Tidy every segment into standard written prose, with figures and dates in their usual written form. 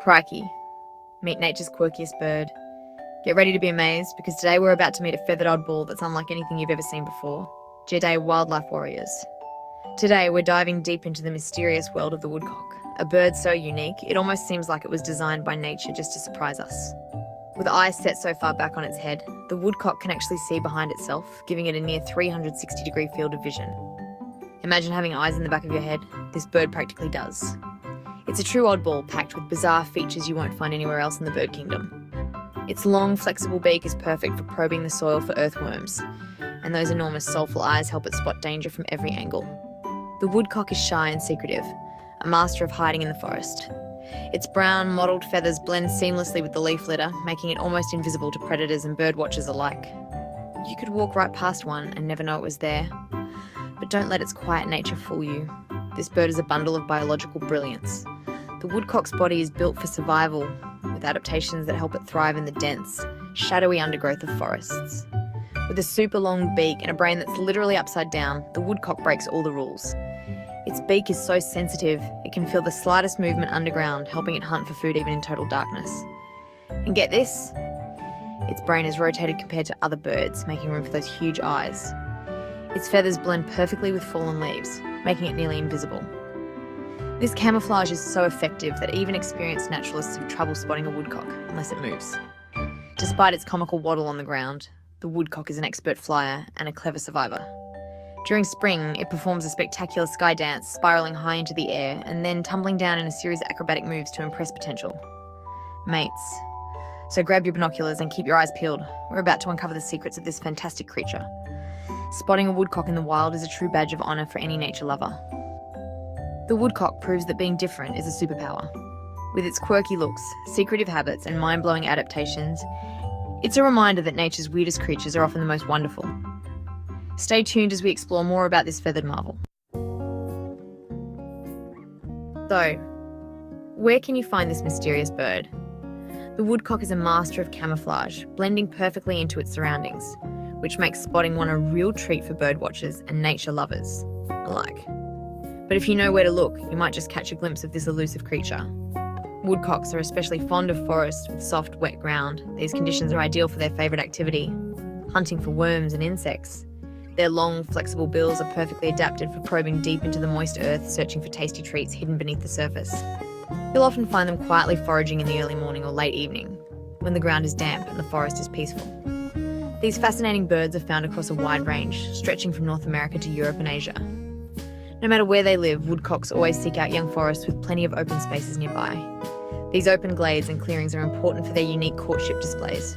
Crikey, meet nature's quirkiest bird. Get ready to be amazed, because today we're about to meet a feathered oddball that's unlike anything you've ever seen before. Jedi wildlife warriors. Today we're diving deep into the mysterious world of the woodcock, a bird so unique it almost seems like it was designed by nature just to surprise us. With eyes set so far back on its head, the woodcock can actually see behind itself, giving it a near 360-degree field of vision. Imagine having eyes in the back of your head. This bird practically does. It's a true oddball packed with bizarre features you won't find anywhere else in the bird kingdom. Its long, flexible beak is perfect for probing the soil for earthworms, and those enormous soulful eyes help it spot danger from every angle. The woodcock is shy and secretive, a master of hiding in the forest. Its brown, mottled feathers blend seamlessly with the leaf litter, making it almost invisible to predators and birdwatchers alike. You could walk right past one and never know it was there. But don't let its quiet nature fool you. This bird is a bundle of biological brilliance. The woodcock's body is built for survival, with adaptations that help it thrive in the dense, shadowy undergrowth of forests. With a super long beak and a brain that's literally upside down, the woodcock breaks all the rules. Its beak is so sensitive, it can feel the slightest movement underground, helping it hunt for food even in total darkness. And get this? Its brain is rotated compared to other birds, making room for those huge eyes. Its feathers blend perfectly with fallen leaves, making it nearly invisible. This camouflage is so effective that even experienced naturalists have trouble spotting a woodcock unless it moves. Despite its comical waddle on the ground, the woodcock is an expert flyer and a clever survivor. During spring, it performs a spectacular sky dance, spiralling high into the air and then tumbling down in a series of acrobatic moves to impress potential mates. So grab your binoculars and keep your eyes peeled. We're about to uncover the secrets of this fantastic creature. Spotting a woodcock in the wild is a true badge of honour for any nature lover. The woodcock proves that being different is a superpower. With its quirky looks, secretive habits and mind-blowing adaptations, it's a reminder that nature's weirdest creatures are often the most wonderful. Stay tuned as we explore more about this feathered marvel. So, where can you find this mysterious bird? The woodcock is a master of camouflage, blending perfectly into its surroundings, which makes spotting one a real treat for birdwatchers and nature lovers alike. But if you know where to look, you might just catch a glimpse of this elusive creature. Woodcocks are especially fond of forests with soft, wet ground. These conditions are ideal for their favourite activity, hunting for worms and insects. Their long, flexible bills are perfectly adapted for probing deep into the moist earth, searching for tasty treats hidden beneath the surface. You'll often find them quietly foraging in the early morning or late evening, when the ground is damp and the forest is peaceful. These fascinating birds are found across a wide range, stretching from North America to Europe and Asia. No matter where they live, woodcocks always seek out young forests with plenty of open spaces nearby. These open glades and clearings are important for their unique courtship displays,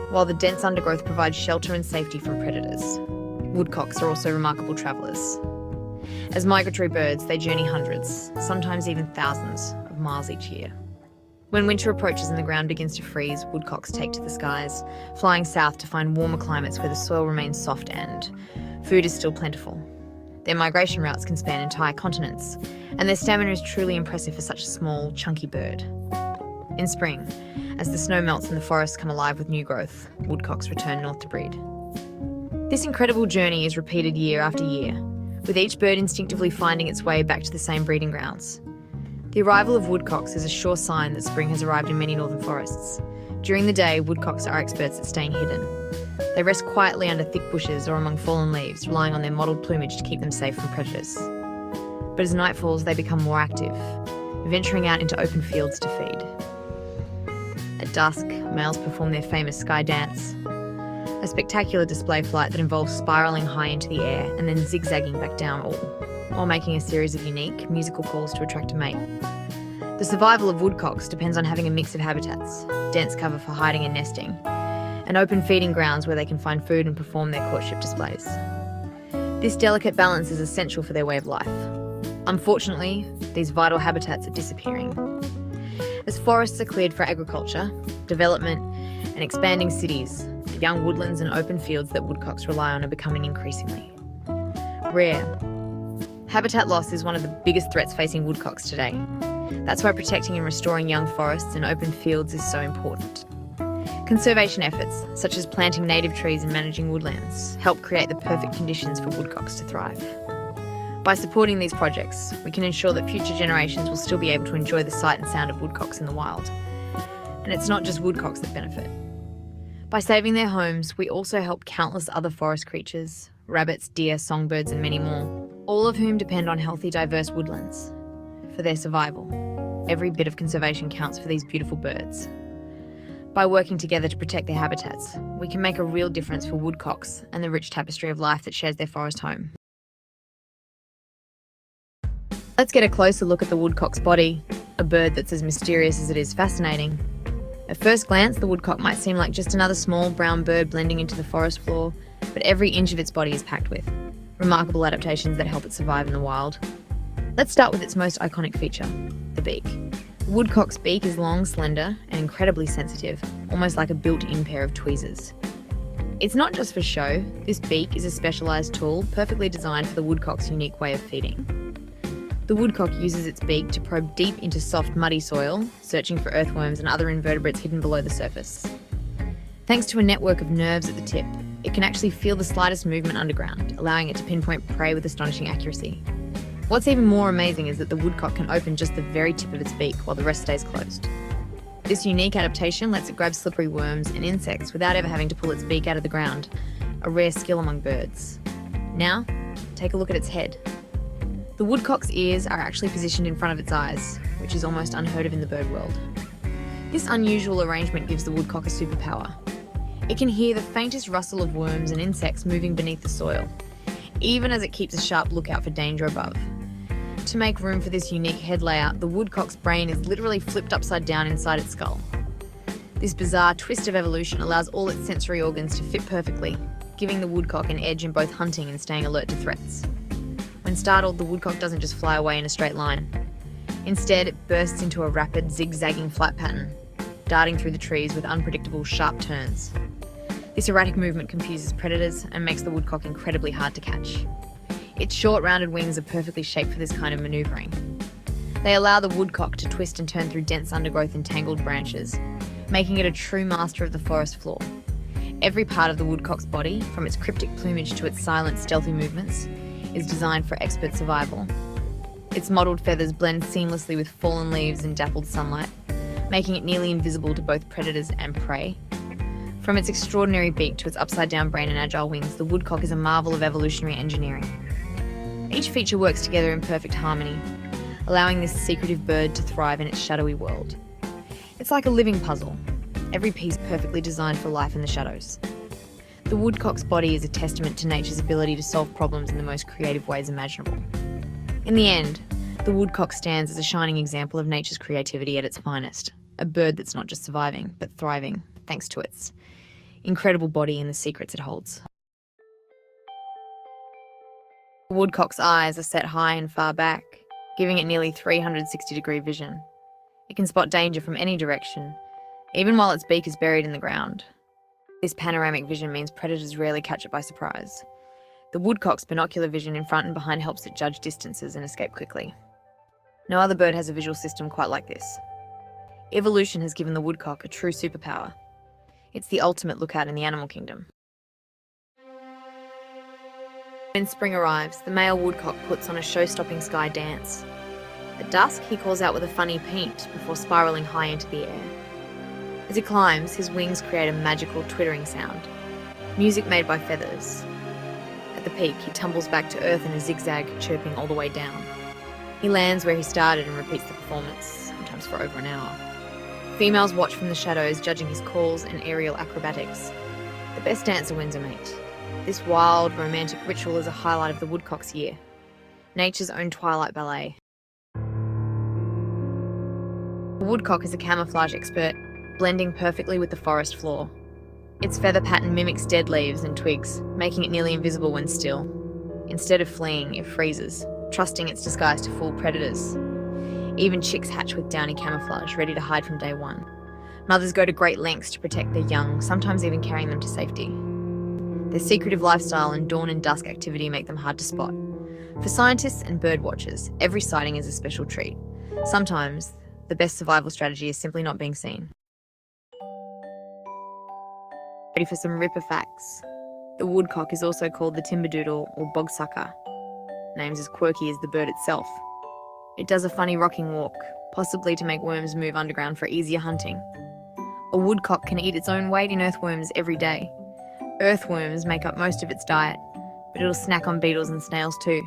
while the dense undergrowth provides shelter and safety from predators. Woodcocks are also remarkable travellers. As migratory birds, they journey hundreds, sometimes even thousands, of miles each year. When winter approaches and the ground begins to freeze, woodcocks take to the skies, flying south to find warmer climates where the soil remains soft and food is still plentiful. Their migration routes can span entire continents, and their stamina is truly impressive for such a small, chunky bird. In spring, as the snow melts and the forests come alive with new growth, woodcocks return north to breed. This incredible journey is repeated year after year, with each bird instinctively finding its way back to the same breeding grounds. The arrival of woodcocks is a sure sign that spring has arrived in many northern forests. During the day, woodcocks are experts at staying hidden. They rest quietly under thick bushes or among fallen leaves, relying on their mottled plumage to keep them safe from predators. But as night falls, they become more active, venturing out into open fields to feed. At dusk, males perform their famous sky dance, a spectacular display flight that involves spiralling high into the air and then zigzagging back down, all while making a series of unique musical calls to attract a mate. The survival of woodcocks depends on having a mix of habitats, dense cover for hiding and nesting, and open feeding grounds where they can find food and perform their courtship displays. This delicate balance is essential for their way of life. Unfortunately, these vital habitats are disappearing. As forests are cleared for agriculture, development, and expanding cities, the young woodlands and open fields that woodcocks rely on are becoming increasingly rare. Habitat loss is one of the biggest threats facing woodcocks today. That's why protecting and restoring young forests and open fields is so important. Conservation efforts, such as planting native trees and managing woodlands, help create the perfect conditions for woodcocks to thrive. By supporting these projects, we can ensure that future generations will still be able to enjoy the sight and sound of woodcocks in the wild. And it's not just woodcocks that benefit. By saving their homes, we also help countless other forest creatures, rabbits, deer, songbirds, and many more, all of whom depend on healthy, diverse woodlands for their survival. Every bit of conservation counts for these beautiful birds. By working together to protect their habitats, we can make a real difference for woodcocks and the rich tapestry of life that shares their forest home. Let's get a closer look at the woodcock's body, a bird that's as mysterious as it is fascinating. At first glance, the woodcock might seem like just another small brown bird blending into the forest floor, but every inch of its body is packed with remarkable adaptations that help it survive in the wild. Let's start with its most iconic feature, the beak. The woodcock's beak is long, slender, and incredibly sensitive, almost like a built-in pair of tweezers. It's not just for show. This beak is a specialised tool perfectly designed for the woodcock's unique way of feeding. The woodcock uses its beak to probe deep into soft, muddy soil, searching for earthworms and other invertebrates hidden below the surface. Thanks to a network of nerves at the tip, it can actually feel the slightest movement underground, allowing it to pinpoint prey with astonishing accuracy. What's even more amazing is that the woodcock can open just the very tip of its beak while the rest stays closed. This unique adaptation lets it grab slippery worms and insects without ever having to pull its beak out of the ground, a rare skill among birds. Now, take a look at its head. The woodcock's ears are actually positioned in front of its eyes, which is almost unheard of in the bird world. This unusual arrangement gives the woodcock a superpower. It can hear the faintest rustle of worms and insects moving beneath the soil, even as it keeps a sharp lookout for danger above. To make room for this unique head layout, the woodcock's brain is literally flipped upside down inside its skull. This bizarre twist of evolution allows all its sensory organs to fit perfectly, giving the woodcock an edge in both hunting and staying alert to threats. When startled, the woodcock doesn't just fly away in a straight line. Instead, it bursts into a rapid, zigzagging flight pattern, darting through the trees with unpredictable, sharp turns. This erratic movement confuses predators and makes the woodcock incredibly hard to catch. Its short, rounded wings are perfectly shaped for this kind of manoeuvring. They allow the woodcock to twist and turn through dense undergrowth and tangled branches, making it a true master of the forest floor. Every part of the woodcock's body, from its cryptic plumage to its silent, stealthy movements, is designed for expert survival. Its mottled feathers blend seamlessly with fallen leaves and dappled sunlight, making it nearly invisible to both predators and prey. From its extraordinary beak to its upside-down brain and agile wings, the woodcock is a marvel of evolutionary engineering. Each feature works together in perfect harmony, allowing this secretive bird to thrive in its shadowy world. It's like a living puzzle, every piece perfectly designed for life in the shadows. The woodcock's body is a testament to nature's ability to solve problems in the most creative ways imaginable. In the end, the woodcock stands as a shining example of nature's creativity at its finest, a bird that's not just surviving, but thriving, thanks to its incredible body and the secrets it holds. The woodcock's eyes are set high and far back, giving it nearly 360-degree vision. It can spot danger from any direction, even while its beak is buried in the ground. This panoramic vision means predators rarely catch it by surprise. The woodcock's binocular vision in front and behind helps it judge distances and escape quickly. No other bird has a visual system quite like this. Evolution has given the woodcock a true superpower. It's the ultimate lookout in the animal kingdom. When spring arrives, the male woodcock puts on a show-stopping sky dance. At dusk, he calls out with a funny peent before spiralling high into the air. As he climbs, his wings create a magical twittering sound, music made by feathers. At the peak, he tumbles back to earth in a zigzag, chirping all the way down. He lands where he started and repeats the performance, sometimes for over an hour. Females watch from the shadows, judging his calls and aerial acrobatics. The best dancer wins a mate. This wild, romantic ritual is a highlight of the woodcock's year, nature's own twilight ballet. The woodcock is a camouflage expert, blending perfectly with the forest floor. Its feather pattern mimics dead leaves and twigs, making it nearly invisible when still. Instead of fleeing, it freezes, trusting its disguise to fool predators. Even chicks hatch with downy camouflage, ready to hide from day one. Mothers go to great lengths to protect their young, sometimes even carrying them to safety. Their secretive lifestyle and dawn and dusk activity make them hard to spot. For scientists and bird watchers, every sighting is a special treat. Sometimes, the best survival strategy is simply not being seen. Ready for some ripper facts? The woodcock is also called the timberdoodle or bogsucker. name's as quirky as the bird itself. It does a funny rocking walk, possibly to make worms move underground for easier hunting. A woodcock can eat its own weight in earthworms every day. Earthworms make up most of its diet, but it'll snack on beetles and snails too.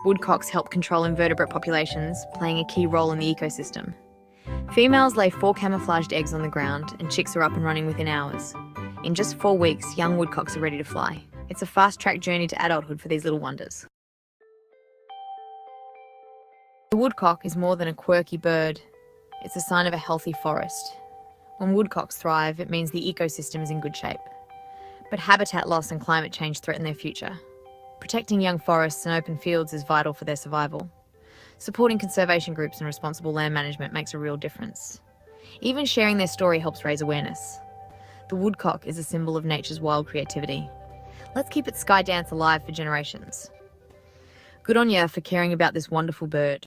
Woodcocks help control invertebrate populations, playing a key role in the ecosystem. Females lay 4 camouflaged eggs on the ground, and chicks are up and running within hours. In just 4 weeks, young woodcocks are ready to fly. It's a fast-track journey to adulthood for these little wonders. The woodcock is more than a quirky bird. It's a sign of a healthy forest. When woodcocks thrive, it means the ecosystem is in good shape. But habitat loss and climate change threaten their future. Protecting young forests and open fields is vital for their survival. Supporting conservation groups and responsible land management makes a real difference. Even sharing their story helps raise awareness. The woodcock is a symbol of nature's wild creativity. Let's keep its sky dance alive for generations. Good on ya for caring about this wonderful bird.